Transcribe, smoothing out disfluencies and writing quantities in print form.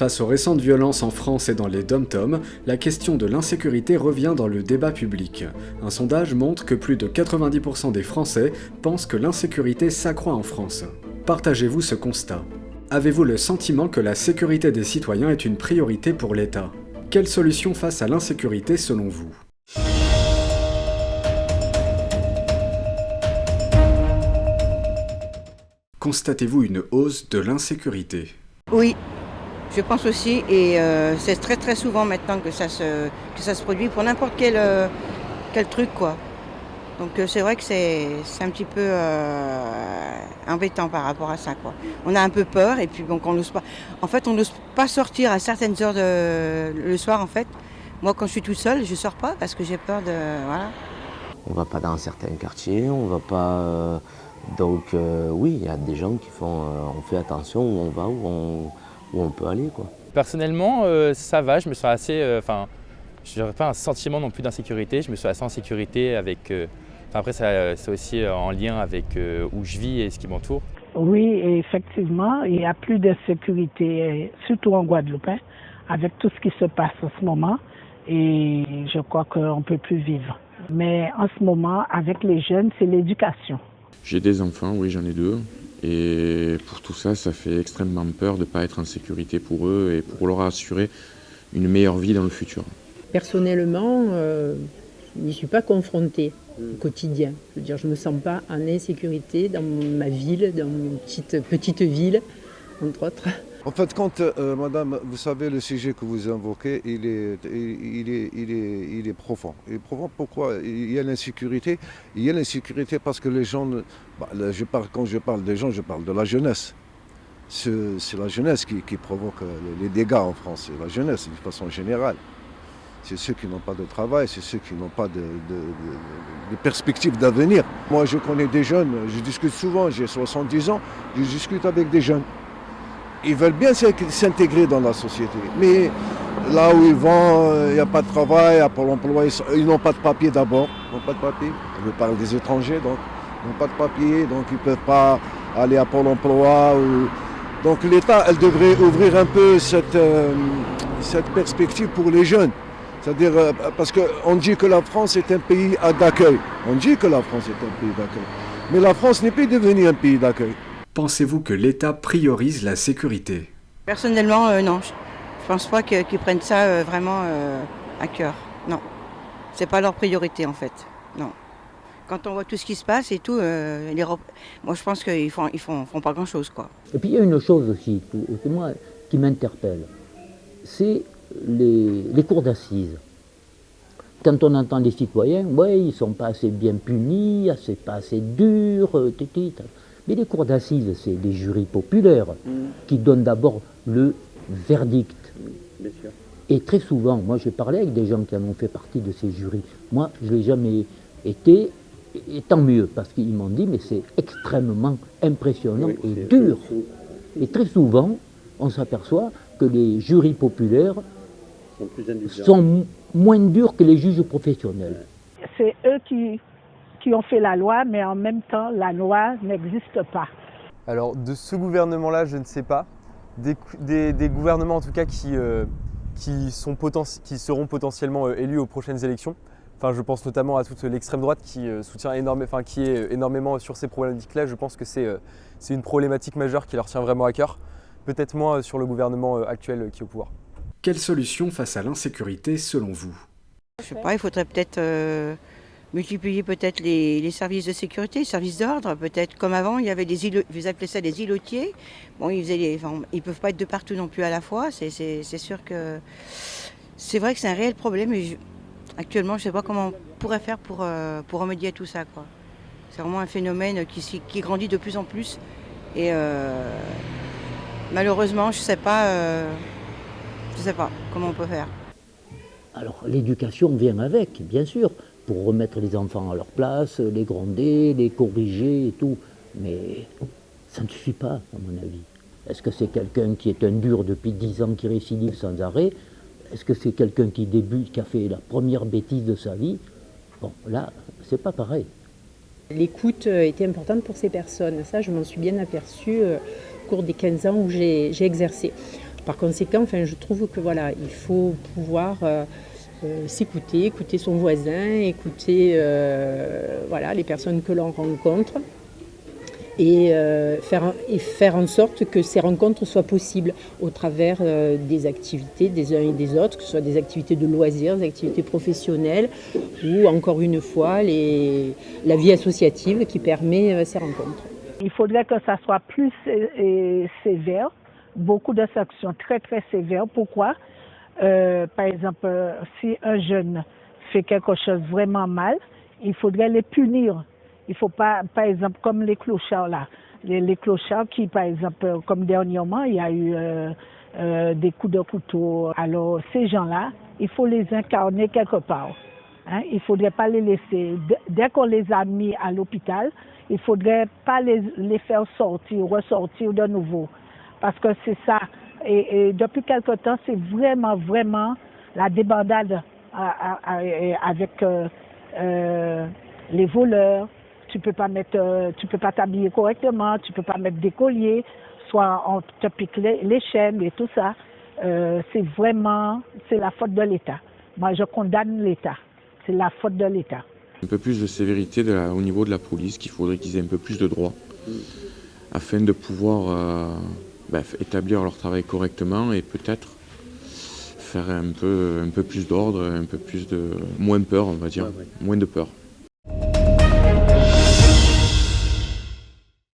Face aux récentes violences en France et dans les dom-toms, la question de l'insécurité revient dans le débat public. Un sondage montre que plus de 90% des Français pensent que l'insécurité s'accroît en France. Partagez-vous ce constat? Avez-vous le sentiment que la sécurité des citoyens est une priorité pour l'État? Quelle solution face à l'insécurité selon vous? Constatez-vous une hausse de l'insécurité? Oui, je pense aussi, et c'est très très souvent maintenant que ça se produit pour n'importe quel truc, quoi. Donc c'est vrai que c'est un petit peu embêtant par rapport à ça, quoi. On a un peu peur et puis donc on n'ose pas. En fait, on n'ose pas sortir à certaines heures le soir, en fait. Moi, quand je suis toute seule, je sors pas parce que j'ai peur de voilà. On va pas dans certains quartiers, on va pas. Donc oui, il y a des gens qui font. On fait attention où on va, où on peut aller, quoi. Personnellement, ça va. Je me sens assez. Je n'aurais pas un sentiment non plus d'insécurité. Je me sens assez en sécurité avec. Après, c'est aussi en lien avec où je vis et ce qui m'entoure. Oui, effectivement, il n'y a plus de sécurité, surtout en Guadeloupe, hein, avec tout ce qui se passe en ce moment. Et je crois qu'on ne peut plus vivre. Mais en ce moment, avec les jeunes, c'est l'éducation. J'ai des enfants, oui, j'en ai 2. Et pour tout ça, ça fait extrêmement peur de ne pas être en sécurité pour eux et pour leur assurer une meilleure vie dans le futur. Personnellement, je n'y suis pas confrontée au quotidien. Je veux dire, je ne me sens pas en insécurité dans ma ville, dans une petite ville, entre autres. En fait, quand, madame, vous savez, le sujet que vous invoquez, il est profond. Il est profond pourquoi? Il y a l'insécurité. Il y a l'insécurité parce que les gens, quand je parle des gens, je parle de la jeunesse. C'est la jeunesse qui provoque les dégâts en France. C'est la jeunesse, de façon générale. C'est ceux qui n'ont pas de travail, c'est ceux qui n'ont pas de perspective d'avenir. Moi, je connais des jeunes, je discute souvent, j'ai 70 ans, je discute avec des jeunes. Ils veulent bien s'intégrer dans la société, mais là où ils vont, il n'y a pas de travail, il n'y a pas d'emploi, ils n'ont pas de papier d'abord, ils n'ont pas de papier. Je parle des étrangers, donc ils n'ont pas de papier, donc ils ne peuvent pas aller à Pôle emploi. Donc l'État, elle devrait ouvrir un peu cette perspective pour les jeunes. C'est-à-dire, parce qu'on dit que la France est un pays d'accueil. On dit que la France est un pays d'accueil. Mais la France n'est plus devenue un pays d'accueil. Pensez-vous que l'État priorise la sécurité? Personnellement, non. Je ne pense pas qu'ils prennent ça vraiment à cœur. Non. C'est pas leur priorité, en fait. Non. Quand on voit tout ce qui se passe et tout, moi je pense qu'ils font pas grand-chose, quoi. Et puis il y a une chose aussi qui m'interpelle, c'est les cours d'assises. Quand on entend les citoyens, ouais, ils ne sont pas assez bien punis, pas assez durs, mais les cours d'assises, c'est des jurys populaires qui donnent d'abord le verdict. Bien sûr. Et très souvent, moi j'ai parlé avec des gens qui en ont fait partie de ces jurys. Moi, je ne l'ai jamais été, et tant mieux, parce qu'ils m'ont dit, mais c'est extrêmement impressionnant et dur. Et très souvent, on s'aperçoit que les jurys populaires sont moins durs que les juges professionnels. C'est eux qui ont fait la loi, mais en même temps, la loi n'existe pas. Alors, de ce gouvernement-là, je ne sais pas. Des gouvernements, en tout cas, qui seront potentiellement élus aux prochaines élections. Enfin, je pense notamment à toute l'extrême droite qui soutient qui est énormément sur ces problématiques-là. Je pense que c'est une problématique majeure qui leur tient vraiment à cœur. Peut-être moins sur le gouvernement actuel qui est au pouvoir. Quelle solution face à l'insécurité selon vous? Je sais pas, il faudrait peut-être multiplier peut-être les services de sécurité, les services d'ordre. Peut-être comme avant, il y avait vous appelez ça des îlotiers. Bon, ils peuvent pas être de partout non plus à la fois. C'est sûr que c'est vrai que c'est un réel problème. Mais actuellement, je ne sais pas comment on pourrait faire pour remédier à tout ça, quoi. C'est vraiment un phénomène qui grandit de plus en plus. Et malheureusement, je ne sais pas comment on peut faire. Alors l'éducation vient avec, bien sûr, pour remettre les enfants à leur place, les gronder, les corriger et tout. Mais ça ne suffit pas, à mon avis. Est-ce que c'est quelqu'un qui est un dur depuis 10 ans, qui récidive sans arrêt? Est-ce que c'est quelqu'un qui débute, qui a fait la première bêtise de sa vie? Bon, là, c'est pas pareil. L'écoute était importante pour ces personnes. Ça, je m'en suis bien aperçue au cours des 15 ans où j'ai exercé. Par conséquent, je trouve que voilà, il faut pouvoir s'écouter, écouter son voisin, écouter les personnes que l'on rencontre et faire en sorte que ces rencontres soient possibles au travers des activités des uns et des autres, que ce soit des activités de loisirs, des activités professionnelles ou encore une fois la vie associative qui permet ces rencontres. Il faudrait que ça soit plus sévère, beaucoup de sanctions très très sévères. Pourquoi ? Par exemple, si un jeune fait quelque chose vraiment mal, il faudrait les punir. Il ne faut pas, par exemple, comme les clochards là, les clochards qui, par exemple, comme dernièrement, il y a eu des coups de couteau. Alors, ces gens-là, il faut les incarner quelque part. Hein? Il ne faudrait pas les laisser. Dès qu'on les a mis à l'hôpital, il ne faudrait pas les faire ressortir de nouveau. Parce que c'est ça. Et depuis quelque temps, c'est vraiment, vraiment la débandade avec les voleurs. Tu peux pas t'habiller correctement, tu peux pas mettre des colliers, soit on te pique les chaînes et tout ça. C'est la faute de l'État. Moi, je condamne l'État. C'est la faute de l'État. Un peu plus de sévérité au niveau de la police, qu'il faudrait qu'ils aient un peu plus de droits, afin de pouvoir établir leur travail correctement et peut-être faire un peu plus d'ordre, moins peur, on va dire, moins de peur.